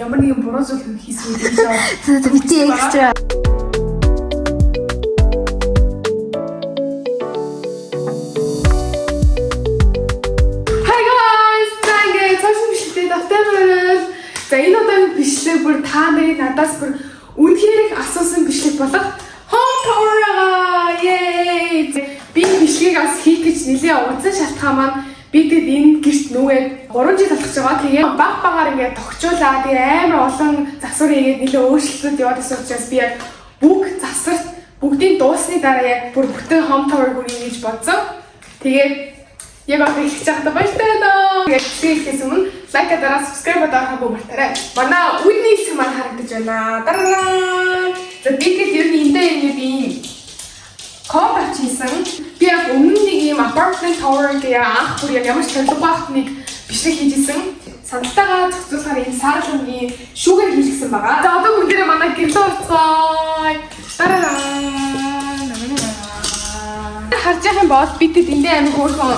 ямар нэгэн буруу зүйл хийсэн үү гэж бити экстра. За энэ удаагийн бичлэг бүр та нарын надаас бүр үнэхээр их асуусан бичлэг болох Home Tour яа. Би бичлэгийг бас хийх гэж нэлээд удсан шалтгаан маань бид энэ гэрт нүгээ 3 жил болох байгаа. Тэгээ багаар ингээд тогтчуулаа. Тэгээ амар олон засвар хийгээд нэлээд өөрчлөлтүүд яваад байсан учраас би яг бүх засварт бүгдийг дуусны дараа яг бүр бүтэн Home Tour хүргье гэж бодсон. Тэгээд яг одоо хэлж байхдаа баяртай даа. Яг хийхээс өмнө лайк дараа subscribe дарахаа мартаарай. Манай үдний хэсэг маань харагдаж байна. Дараа. За би тэгээд ер нь эндээ ийм коп хийсэн. Би яг өмнө нэг ийм apartment tower гэх анх бүр яг ямар ч төлөв багт нэг бичлэг хийжсэн. Сантагаа зохицуулахаар ийм саарлангийн шүүгээр хийлгсэн байгаа. За одоо бүгдээрээ манай гэрлөө уцгаая. Дараа. Харж байгаа юм бол бид эндээ амиг хөөрхөн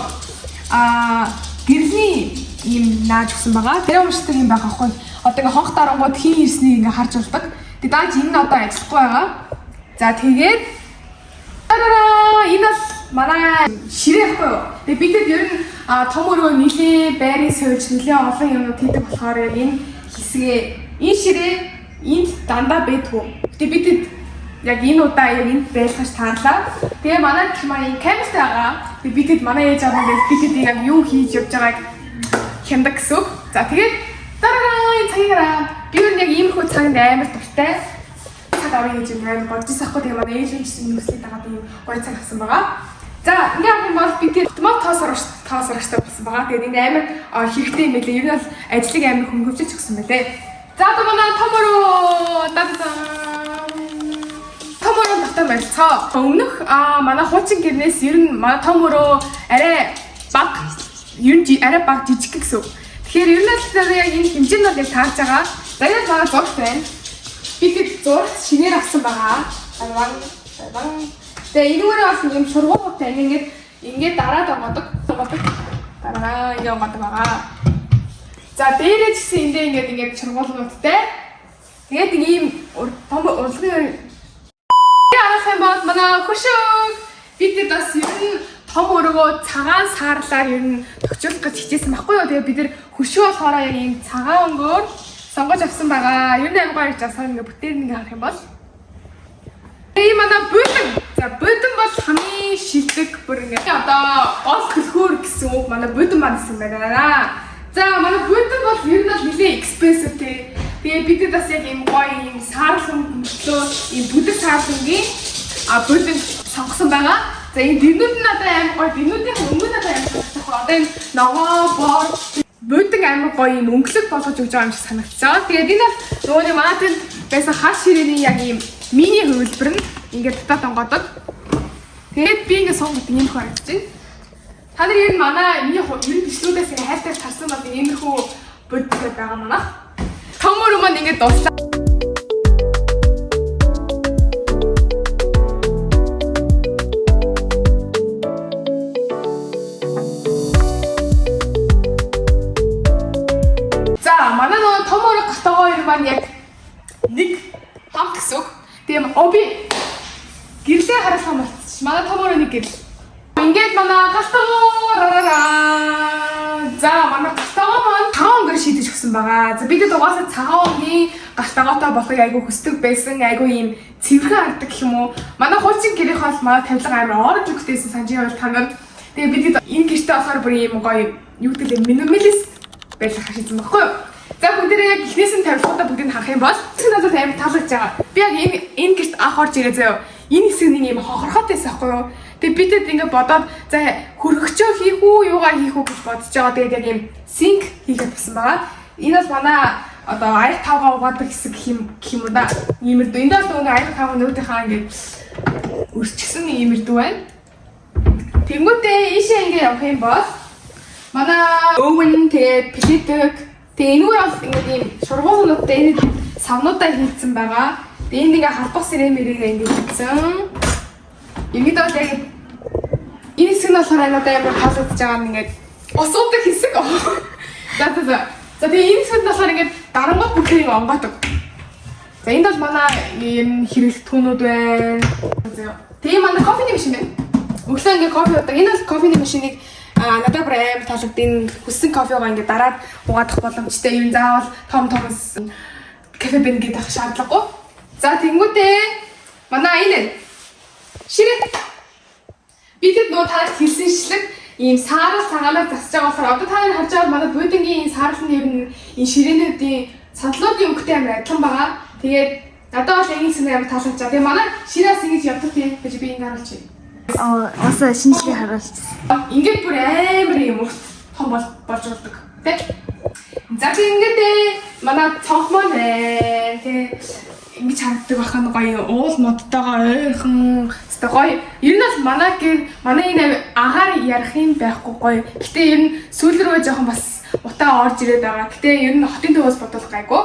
гэрлийн ийм нааж өгсөн байгаа. Тэр ууштай юм байгаа хгүй. Одоо ингээ хонх дарангууд хийн ирснийг ингээ харж болдог. Тэгээд дааж энэ нь одоо ажиллахгүй байгаа. За тэгээд энэ бол манай ширээ хгүй юу. Тэгээд бидэд ер нь том өргөө нилийн байрыг сольж нилийн олон юмнууд хийдэг болохоор яг энэ хэсгээ энэ ширээ энд дандаа байдгүй. Тэгээд бидэд яг энэ удаа яг энд байлгаж таарлаа. Тэгээ манай маань камертай байгаа. Тэгээ бидэд манай ээж аваа бидэд яг юу хийж явж байгааг хяндаг гэсэн. За тэгээд дараа цагаараа би яг иймэрхүү цагт амар дуртай. Цаг авъя гэж амар бодож байхгүй. Тэгээ манай ээж чинь нүслээд байгаа би гоё цаг авсан байгаа. За ингээ авах юм бол бид томат тоосорчтой болсон байгаа. Тэгээд энэ амар хэрэгтэй юм байлээ. Ер нь бол ажлыг амар хөнгөвчөж өгсөн байлээ. За одоо манай томороо Томороо дотор барьцаа. Өмнөх манай хуучин гэрнээс ер нь манай томороо арай баг арай баг жижиг гэсэн. Тэгэхээр ер нь яг энэ хэмжээнд бол яг таарч байгаа. За яг манай зурагт байна. Бид зурагт шинээр авсан байгаа. Тэгээ энэгээр бас юм сургуулиудтай ингээд дараад онгодог. Дараа ингээд онгодог байгаа. За дээрээ ч гэсэн ингээд сургуулиудтай. Тэгээд ийм том урлагийн бол манай хөшөөг бид бас ер нь том өргөө цагаан саарлаар ер нь төгчүүлэх гэж хичээсэн байхгүй юу. Тэгээ бид нэр хөшөө болохоор яг ийм цагаан өнгөөр сонгож авсан байгаа. Ер нь амар гоё жаа сайн ингээ бүтээр нэг харах юм бол. Тэгээ манай будин. За будин бол хамгийн шилдэг бүр ингээ одоо гол хөлхөөр гэсэн үг манай будин маань гэсэн байна. За манай будин бол ер нь нэлээ expensive тий. Тэгээ бид бас яг ийм гоё ийм саарлан мөчлөө ийм бүдэг саарлангийн будин сонгосон байгаа. За энэ дэрнүүд нь одоо амар гоё дэрнүүдийн өнгө надад амар сонсох. Одоо энэ ногоо бор будин амар гоё ийм өнгөлөг болгож өгж байгаа юм шиг санагдчихаа. Тэгээд энэ бол нөгөө манайд байсан хар ширээний яг ийм мини хөвлбөр нь ингээд татаад онгодог. Тэгээд би ингээд сонгоод ийм харагдаж байна. Та нар ер нь манай миний ер нь бичлүүдээс хайртай тарсан бол иймэрхүү будин байгаа манай. Томор маань ингээд дуслаа. За манай нөгөө томор гатгаа хоёр маань яг нэг хамт гэсэн. Тийм оби гэрлээ харах юм болчих. Манай томор нэг гэрл. Ингээд манай гатгаа. За манай гатгаа маань цагаан өнгөөр шийдэж өгсөн байгаа. За бид угаасаа цагаан өнгийн гартагаатай болохыг айгүй хүсдэг байсан. Айгүй ийм цэвэрхэн харагддаг гэх юм уу. Манай хуучин гэрийнх бол манай тавилга амар орж өгдөөсөн санджи байл танаар. Тэгээ бид энэ гэртээ болохоор бүр ийм гоё юу гэдэг минималист байх шийдсэн баггүй юу. За бүгдээ яг эхнээс нь тавилгуудаа бүгдийг харах юм бол энэ надад амар таалагдж байгаа. Би яг энэ гэрт анх орж ирээ заяа. Энэ хэсэг нэг ийм хохорхоод байсан байхгүй юу. Тэгээ бидэд ингээд бодоод за хөргөчөө хийх үү, юугаа хийх үү гэж бодож байгаа. Тэгээд яг ийм синк хийгээд басан байгаа. Энэ бол манай одоо аяг тавгаа угаадаг хэсэг гэх юм уу да. Иймэрдүү. Энд бол нөгөө аяг тавгаа нүүдийнхаа ингээд өрчсөн иймэрдүү байна. Тэнгүүтээ ийшээ ингээд явах юм бол манай өвөн тэгээд плитик тэгээд энэгээр бол ингээд ийм шургуулнуудтай энэ савнуудаа хийцэн байгаа. Тэгээд энд ингээд харбах сэрэмэрийг ингээд хийцэн. Ингээд бол яг энэ хэсэг нь болохоор надад амар таалагдж байгаа нь ингээд ус уудаг хэсэг. За тэгээ энэ хэсэг нь болохоор ингээд дарангууд бүхнийг онгоодог. За энд бол манай юм хэрэглэтгүүнүүд байна. Тэгээ манай кофений машин байна. Өглөө ингээ кофе уудаг. Энэ бол кофений машиныг надад бүр амар таалагдсан. Хүссэн кофегаа ингээ дараад угаадах боломжтой. Юу заавал том кафе бэн гэдэг шаардлагагүй. За тэнгүүтээ манай энэ ширээ. Би тэд нөө танаас хэлсэнчлэг ийм саарал цагаанаар засаж байгаа болохоор одоо та нар харж байгаа манай будингийн энэ саарал нь ер нь энэ ширээнүүдийн сандлуудын өнгөтэй амар адилхан байгаа. Тэгээд надад бол энэ хэсэг амар таалагдж байгаа. Тэгээ манай ширээс ингэж явдаг тийм гэж би ингэ харуулчих. Аса шинжлэх харуулчихсан. Ингээд бүр амар юм урт том болж болдог. Тэ? За тэгээд манай цонхмоо нэ. Тэ ингэж харагддаг бахан гоё уул модтойгоо ойрхон өстой гоё. Ер нь бол манай энэ агаар ярих юм байхгүй гоё. Гэтэ ер нь сүүл рүү жоохон бас утаа орж ирээд байгаа. Гэтэ ер нь хотын төвөөс бодвол гайгүй.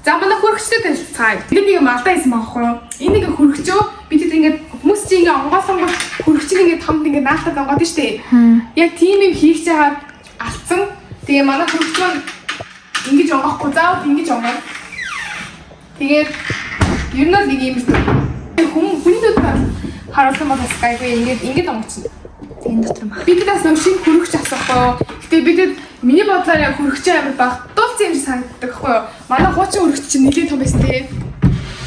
За манай хөргөчтэй танилцгаая. Энэ нэг малдаа байсан байхгүй юу? Энэ нэг хөргөчөө бид ингээд хүмүүс чинь ингээд онгоосон хөргөчийг ингээд томд ингээд наалтаад онгоод нь штэ. Яг тийм юм хийж байгаа алдсан. Тэгээ манай хөргөч маань ингэж онгоохгүй заавал ингэж онгоо. Тэгээд ер нь л нэг юм хүмүүст харуулсан бол бас гайгүй ингээд онгоцсон. Энэ дотор маа. Бид бас шинэ хөргөч асахгүй. Гэтэ бид миний бодлоор яг хөргөч амар багтуулсан юм шиг санагддаг байхгүй юу? Манай хуучин хөргөч чинь нэлээд том байсан тийм.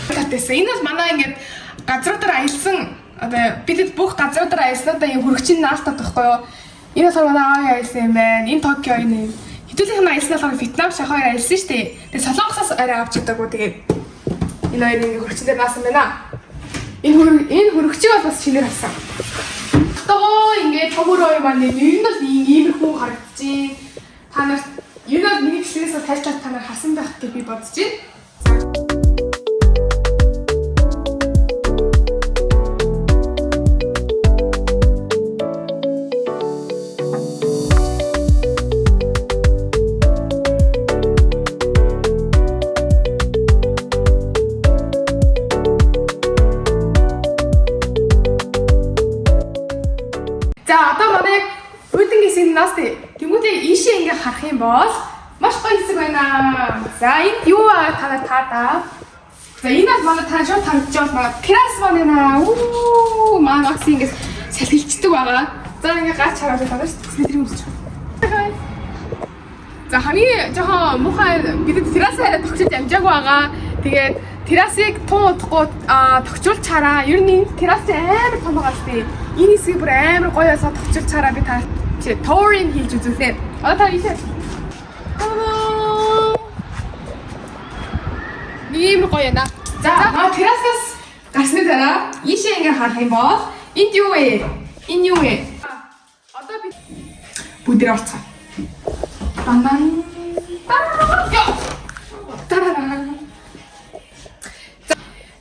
Татсан. Энэ бол манай ингээд газруудаар аялсан одоо бид бүх газруудаар аялснаа юм хөргөчийн наалтаад байхгүй юу? Энэ болохоор манай аавын аялсан юм байна. Энэ Токио энэ хэдүүлийнх нь аялснаа болохоор Вьетнам шахаар аялсан шүү дээ. Тэгээ Солонгосоос арай авч идэггүй тэгээд энэ хоёр ингээ хөргөчн дээр наасан байна. Энэ хөргөчийг бол бас шинээр авсан. Тоо ингээд томороо юм аа нэг нь л иймэрхүү харагдчих. Та нар ер нь миний бичлэгээс тайлбар та нар хасан байх гэж би бодож байна. За одоо манай будингийн хэсэг нас тэмүүтэй ийшээ ингээ харах юм бол маш гоё хэсэг байна. За энд юу аа та нар таа. За энэ бол манай та шууд харагдж байгаа террас байна. Манай акс ингээ салхилчдаг байгаа. За ингээ гач хараад байгаа шүү дээ. Тэр юм үзчих. За хамгийн жоохон муухай бид террасаа тогтож амжаагүй байгаа. Тэгээд террасыг тун удахгүй тогтжуулж хараа. Ер нь энэ террас амар том байгаа шүү дээ. Энэ хэсгийг бүр амар гоё ясаа тогтжуулж хараа би та touring хийж үзүүлээ. Одоо та ийшээ. Ийм гоё яана. За террасаас гарсны дараа ийшээ ингээ харах юм бол энд юу вэ? Энэ юу вэ? Одоо би бүдэр орцгоо. Банан.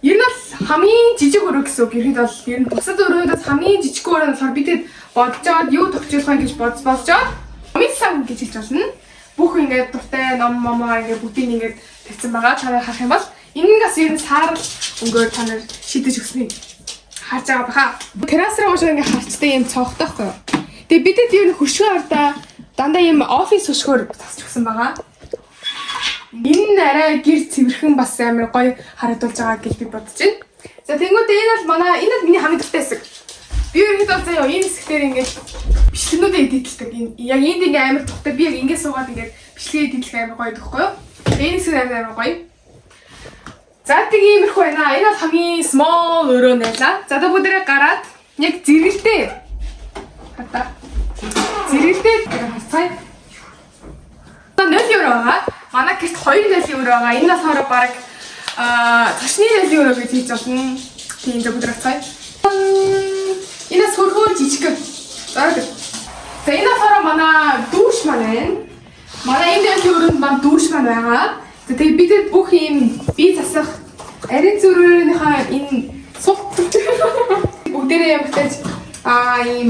Ер нь хамгийн жижиг өрөө гэсэн үг. Ерхэд бол ер нь бусад өрөөдөөс хамгийн жижиг өрөө нь болохоор бидэд бодож аваад юу тогтжуулах вэ гэж болж аваад коммиссан гэж хэлж болно. Бүх ингээд дуртай ном момоо ингээд бүгдийг ингээд тавьсан байгаа. Та нар харах юм бол энэнгээс ер нь саарл өнгөөр та нар шидэж өгснийг харж байгаа баха. Террас руу уушаа ингээд харцтай юм цоохтой байхгүй юу? Тэгээ бидэд ер нь хөршгөө ардаа дандаа юм офис хөшгөөр засч өгсөн байгаа. Энэ арай гэр цэвэрхэн бас амар гоё харагдуулж байгаа гэж би бодож байна. За тэнгуүтээ энэ бол манай энэ бол миний хамгийн дуртай хэсэг. Би ерөөд бол заяа энэ хэсгээр ингээд бичлэгнүүдээ эдитэлдэг. Яг энд ингээд амар дуртай. Би яг ингээд суугаад ингээд бичлэгээ эдитлэх амар гоё гэхгүй юу? Энэ хэсэг амар гоё. За тэг иймэрхүү байна. Энэ бол хамгийн small өрөө нэлээ. За одоо бүдэрээ гараад яг зэрэгэлдээ. Хата. Зэрэгэлдээ хацай. 0 евро байгаа. Манай гэрт 2 евро байгаа. Энэ болохоор баг цашны 0 евро гэж хийж болно. Тийм зөв бүдэр хацай. Энэ сөргөөр жижиг. За энэ болохоор манай дүүш маань байна. Манай энэ 0 евронд маань дүүш маань байгаа. Тэгээ бидэд бүх юм бие засах арийн зүрхнийхээ энэ сух бүгдээрээ юм гэж ийм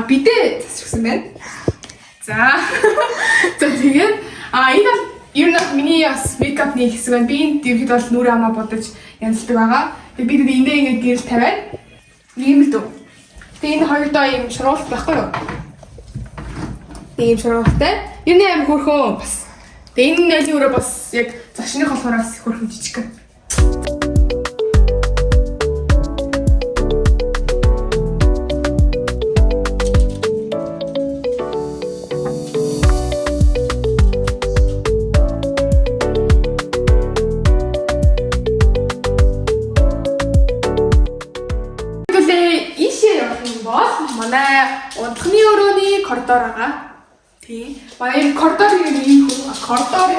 бидээ засчихсан байна. За тэгээд энэ бол ер нь миний бас мейкапны хэсэг байна. Би энд ерхэд бол нүрэ хамаа бодож янзлдаг байгаа. Тэгээд бид эндээ ингэ гэрэл тавиад ийм л дөө. Тэгээд энэ хоёрдоо ийм шуруулт байхгүй юу? Тийм шуруулттай. Ер нь аим хөрхөө бас Тэгээ энэ нойлын өрөө бас яг зочны холбооноос их хөрхөн жижиг. манай унтхны өрөөний коридор байгаа. Тийм. Манай энэ коридорын ийм коридор.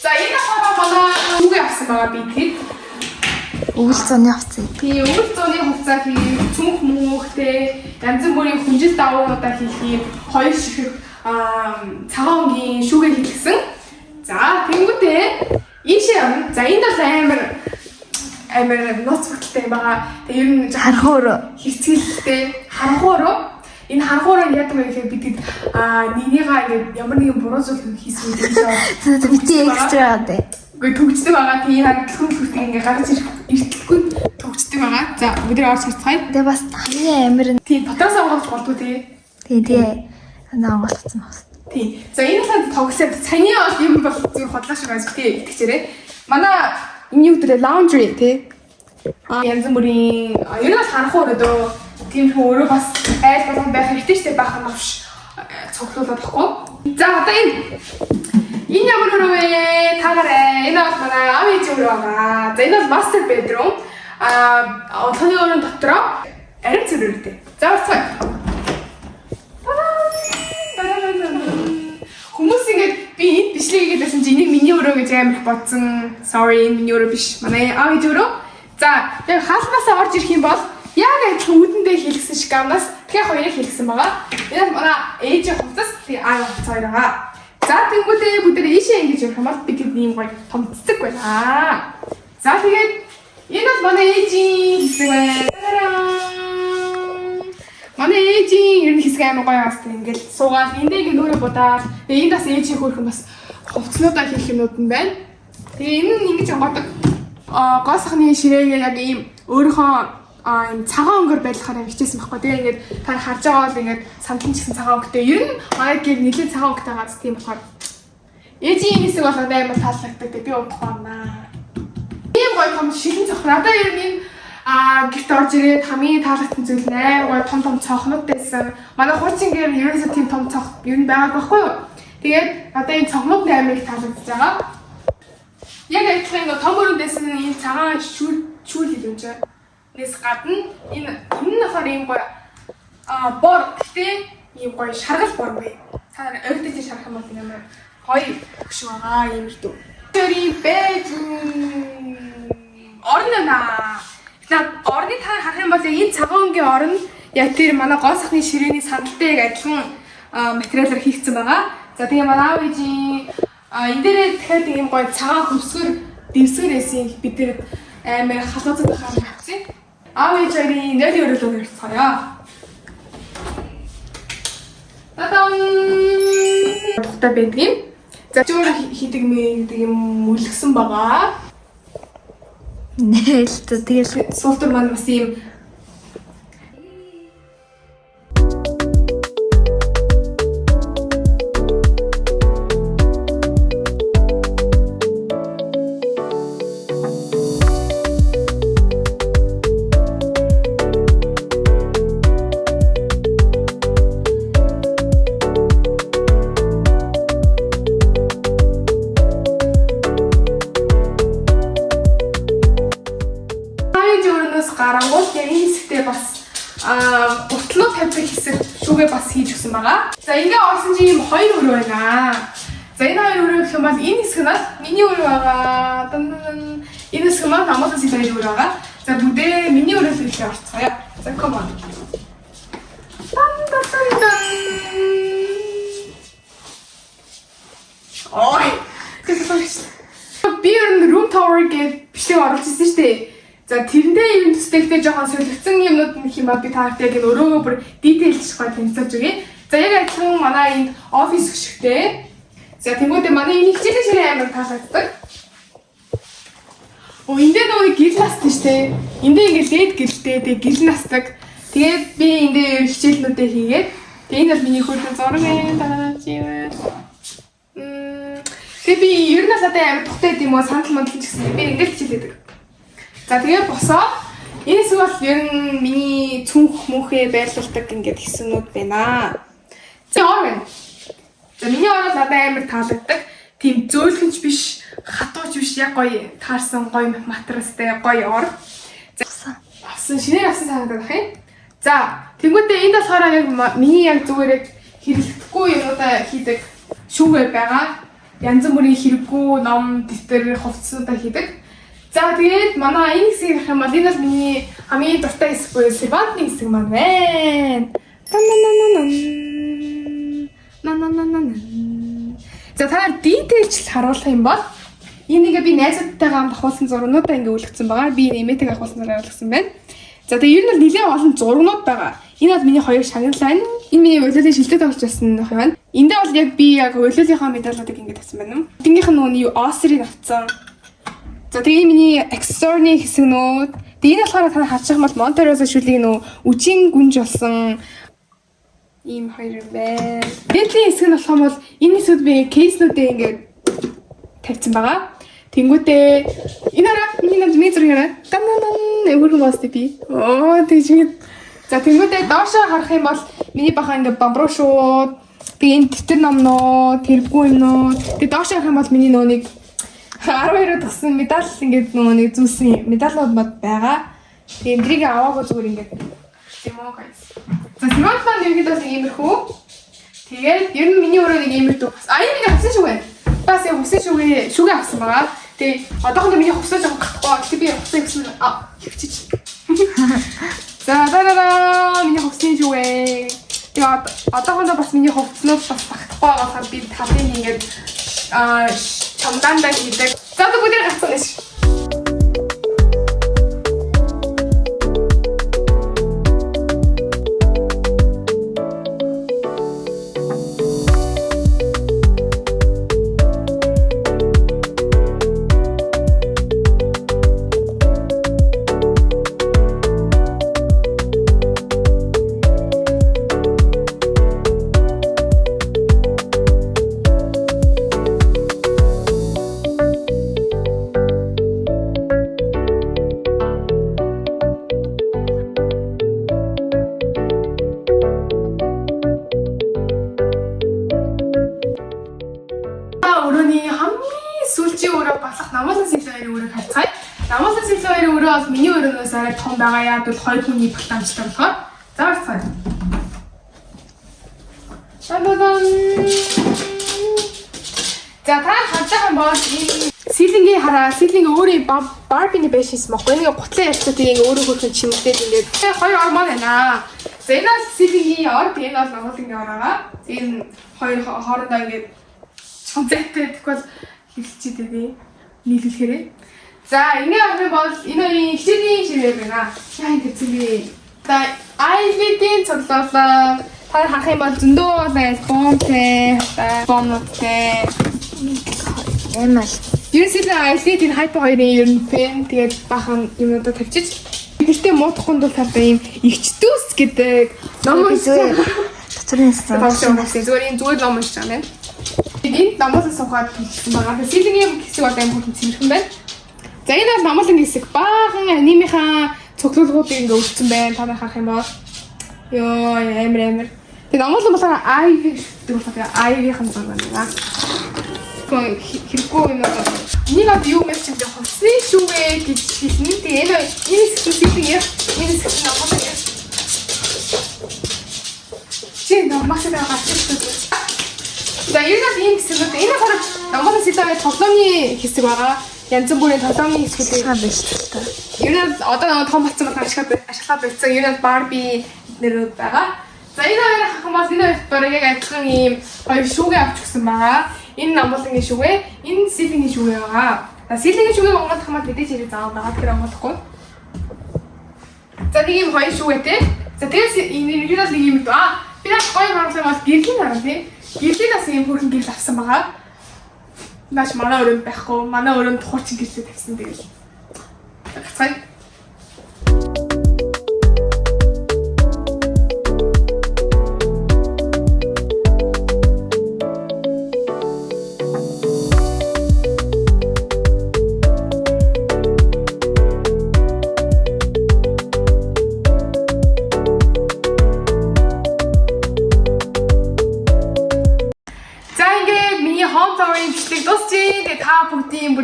За энэ хаваа манай үгүй авсан байгаа би тэгэхэд Өвөл зуны хувцас. Тийм, өвөл зуны хувцас хийх, цүнх мөнхтэй янз бүрийн хүнжил давуунуудаа хийх, хоёр ширхэг цагаангийн шүүгээ хийлгсэн. За тэнгүүтээ ийшээ явна. За энэ бол амар ноц бүтэлтэй байгаа. Тэгээ ер нь Хархуур хэцгэлтэй хархуур. Энэ хархуураа яадаг вэ гэхээр бид нинийгаа ингээд ямар нэгэн буруу зүйл хийсэн юм шиг бити экстра дээ. үгүй төгждөг байгаа. Тийм харилцан хүртэл ингээд гарч ирэлтгүй төгждөг байгаа. За өдөр орж харцгаая. Тэгээ бас хамгийн амар нь Тийм дотоос онгол болдгоо тий. Онгоцсон бас. Тийм. За энэ ханд тогсоод саяны юм бол зүгээр хотлоо шиг байж тий итгэжээрээ. Манай энэ өдрөө laundry тий. Янз бүрийн ер нь харахаар өдөө тийм хүн өөрөө бас айл болгон байх хэрэгтэй ч байх юм авш цогцолоод баггүй. За одоо энэ ямар өрөө вэ? Таараа энэ бол манай аав ээжийн өрөө байгаа. За энэ бол master bedroom. Отхны өрөөний дотроо арим цэвэртэй. За орцгоё. Хүмүүс ингэж би энд бичлэг хийгээд байсан чи энийг миний өрөө гэж амар бодсон. Sorry, энэ миний өрөө биш. Манай аав ээж өрөө. За, яг хаалнасаа орж ирэх юм бол яг адилхан үүдэндээ хийлгсэн шиг амнаас тэгээ хоёрыг хийлгсэн байгаа. Энэ манай ээжийн хувцас тэгээ аав хувцас хоёр байгаа. За, тэнгуүтээ бүгд ийшээ ингэж явах юм бол бид ийм гоё том цэцэг байна. За, тэгээд энэ бол манай ээжийн хэсэг байна. Манай ээжийн ер нь хэсэг амар гоё бастай ингээл суугаад эндээ ингэ нүрэ будаад тэгээ энд бас ээжийн хөрхөн бас хувцснуудаа хийх юмнууд нь байна. Тэгээ энэ нь ингэж онгодог гол сахны ширээгээ яг ийм өөрийнхөө ийм цагаан өнгөөр байлгахаар юм хичээсэн байхгүй. Тэгээ ингээд та харж байгаа бол ингээд самтан ч гэсэн цагаан өнгөтэй. Ер нь манай гэр нэлээд цагаан өнгөтэй гац тийм болохоор ээжийн хэсэг бол амар таалагддаг. Би удахгүй байна. Ийм гоё том шилэн цохор. Надаа ер нь энэ гэрт орж ирээд хамгийн таалагдсан зүйл нь амар гоё том цохнуудтэйсэн. Манай хуучин гэр ерөөсөө тийм том цох ер нь байгаа байхгүй юу? Тэгээд одоо энэ цохнууд амар их таалагдж байгаа. Яг адилхан нэг том өрөөндөөс нь энэ цагаан шүүл хийх юм чинь. Нэс гадна энэ болохоор ийм гоё бор гэхдээ ийм гоё шаргал бор бай. Та ойртож шарах юм бол амар гоё хөш байгаа юм л дүү. Тэрий bedroom орноо. Орны та харах юм бол энэ цагаангийн орн яг тэр манай гол сахны ширээний сандалтай яг адилхан материалаар хийгдсэн байгаа. За тэгээ манай аав ээжийн энэ дээрээ дахиад ийм гоё цагаан хөвсгөр дэвсгэрээс бид нэр амар халууцад байхаар авчихсан. Аав ээжийн нойлын өрөөлөөр ярьцгаая. Тадан тухтай байдгийн. За чөөр хийдэг юм үлгсэн байгаа. Нээлт тэгээд суултар маань бас ийм гарангуул яг энэ хэсэгтээ бас гутлуу тавьдаг хэсэг шүүгээ бас хийж өгсөн байгаа. За ингээ орсон чинь ийм хоёр өрөө байна. За энэ хоёр өрөө гэх юм бол энэ хэсэг нь миний өрөө байгаа. Энэ хэсэг нь намаас илүү өрөө байгаа. За бүгдээ миний өрөө хэлээ орцгоё. За come on. Ой. Би room tour гэж бичлэг оруулж ирсэн шүү дээ. За тэрэндээ юм төстэйгтэй жоохон солигдсон юмнууд нэг юм ба би таартай яг өрөөгөө бүр дитейлж гой танилцуулж өгье. За яг адилхан манай энэ офис гүшгтэй. За тэнгуүдээ манай энэ хичээлийн ширээ амар таалагддаг. Эндээ нөгөө гэрэл настай шүү дээ. Эндээ ингээд дээд гэрэлтэй тэг гэрэл насдаг. Тэгээд би эндээ хичээлнүүдээ хийгээд тэг энэ бол миний хөрдөн зураг байна. Тэгээ би ер нь л одоо амар тухтай юм уу санал мандал гэсэн би ингээд хичээлдэг. За тэгээ босоо энэ зүйл бол ер нь миний цүнх мөнхөө байрлуулдаг ингээд хэсгнүүд байна. За орно. За миний орол одоо амар таалагддаг. Тийм зөөлхөнч биш, хатууч биш яг гоё таарсан гоё материалтай гоё ор. За авсан шинээр авсан санагдах юм. За тэнгуүтээ энд болохоор яг миний яг зүгээр яг хэрэглэхгүй юмудаа хийдэг шүүгээр байгаа. Янз бүрийн хэрэггүй ном, дэвтэр, хувцснуудаа хийдэг. За тэгээд манай энэ хэсгийг ярих юм бол энэ бол миний хамгийн дуртай хэсэг буюу Сервантны хэсэг маань байна. За та дитейлж харуулах юм бол энийг би найзуудтайгаа хамт авахулсан зургуудаа ингээ үлгцсэн байгаа. Би нэмэтэг авахулсан зураг үлгсэн байна. За тэгээд ер нь бол нэлээд олон зургууд байгаа. Энэ бол миний хоёр шагналаа. Энэ миний уйлалын шилдэг тоглож байсан нөх юм. Эндээ бол яг би яг уйлалынхаа медалуудыг ингээ тавьсан байна. Тэнгийнх нь юу Осрийг авсан. За тэгээ миний аксессуарны хэсэгнүүд. Тэгээ энэ болохоор та харчих юм бол Монтерозо шүлийг нөө үжийн гүнж болсон ийм хоёр юм байна. Дээдлийн хэсэг нь болох юм бол энэ хэсгүүд би кейснүүдээ ингээ тавьсан байгаа. Тэнгүүтээ энэ хараа миний над миний зураг хараа. Дандан өвөргөн баст би. Оо тийч. За тэнгүүтээ доошоо харах юм бол миний баха ингээ бамбруушууд, тэгээ энэ тэтэр номноо, тэрбгүй юмноо. Тэгээ доошоо харах юм бол миний нөөник 12-оор тагсан медаль ингээд нэг зүүсэн медалууд бод байгаа. Тэгээ эндрийг аваагүй зүгээр ингээд тийм үү guys. За Сервант маань яг л иймэрхүү. Тэгээд ер нь миний өөрөө нэг иймэрхүү. Энэ миний хувцас шүү байна. Бас яг хувцас шүүгээ авсан байгаа. Тэгээ одоохондоо миний хувцас жоохон гахгүй. Тэгээ би хувцас авсан хөвчиж. За дараа миний хувцас шүүгээ. Тэгээ одоохондоо бас миний хувцснууд бас багтахгүй байгаасаа би талын ингээд чамданда хийдэг. За одоо бүгд гацсан гэж. Намаас сэлэн хоёрын өрөө бол миний өрөөнөөс арай том байгаа яа бол хоёр хүний планчтай болохоор заарцгаа. За та хандах юм бол энэ сэлэнгийн хараа сэлэнгийн өөрийн Барбины байшинс мөхгүй нэг гутлын ярьцуудыг ингээ өөрөө хөрхөн чимэгдээд ингээд хоёр ор маань байна. За энэ бол сэлэнгийн ор, энэ бол Монголын ор байгаа. Энэ хоёр хоорондоо ингээд чонцэтэй тэгвэл хэлчихээ дээ. Нийлүүлэхээрээ. За энэ авах бол энэ хичээний ширээ байна. Яа энэ хэвчээ. За Ivy-ийн цуглуулга та харах юм бол зөндөө альбомтэй, бомноттэй эмэл. Ерөнхийдөө Ivy-ийн хайп хоёрын ер нь фэн тэгээд бахан юмудаа тавьчих. Гэхдээ муудахгүй бол талаа юм эгчдүүс гэдэг ном үзээ. Доторын зүгээр ном уншиж байгаа юм. Энд намаас сухаад хэлсэн байгаа. Сэлэнгийн хэсэг бол амар хурдан цэмэрхэн байна. За энэ бол намлын хэсэг баахан анимийнхаа цуглуулгуудыг ингээ өгсөн байна. Та нар харах юм бол ёо амар. Тэгээ намлын болохоор Ivy гэдэг болохоор Ivy-ийн зураг байна. Хэрэггүй юм байна. Энийг одоо юу мэж чинь хувцсны шүүгээ гэж хэлсэн. Тэгээ энэ хэсэг яг энэ хэсэг намлын яг чи намаас байгаа хэсэг. За энэ нь ийм хэсгүүд энэ хараад намлын сэлэнгийн тоглоомны хэсэг байгаа. Янз бүрийн тоглоомны хэсгүүд байна шүү дээ. Ер нь одоо нэг том болсон бол ашиглаад байсан. Ер нь Барби нэрүүд байгаа. За энэ хоёр хахам бол энэ хоёр бараг яг адилхан ийм хоёр шүүгээ авч өгсөн байгаа. Энэ намлын шүүгээ, энэ сэлэнгийн шүүгээ байгаа. За сэлэнгийн шүүгээ Монголд хамаад мэдээж хэрэг заавал байгаа тэгэхээр онгохгүй. За нэг ийм хоёр шүүгээтэй. За тэгээс энэ ер нь нэг юм би нэг гоё харуулсан бол гэрлийн хараа тий. Гэрлийн бас ийм хөрхөн гэрэл авсан байгаа. Маш манай өрөөнд байхгүй. Манай өрөөнд хурчин гэрэлтэй тавьсан тэгэл. Гацгай.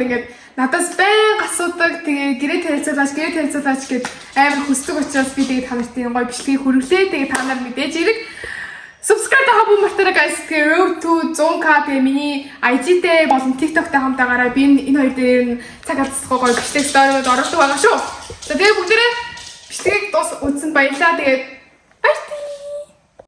ингээд надаас байнга асуудаг. Тэгээ гэрээ танилцуулаач гэд амар хүсдэг учраас би тэгээ та нарт гоё бичлэгийг хүргэлээ. Тэгээ та нар мэдээж ирэг. Subscribe хабу мартаарай guys. Тэгээ Road to 100k тэгээ миний IG-тэй болон TikTok-тэй хамтаагаараа би энэ хоёр дээр нь цаг алдсахгүй гоё бичлэг сториуд оруулдаг байгаа шүү. За тэгээ бүгдээрээ бичлэгийг үзсэнд баярлалаа. Тэгээ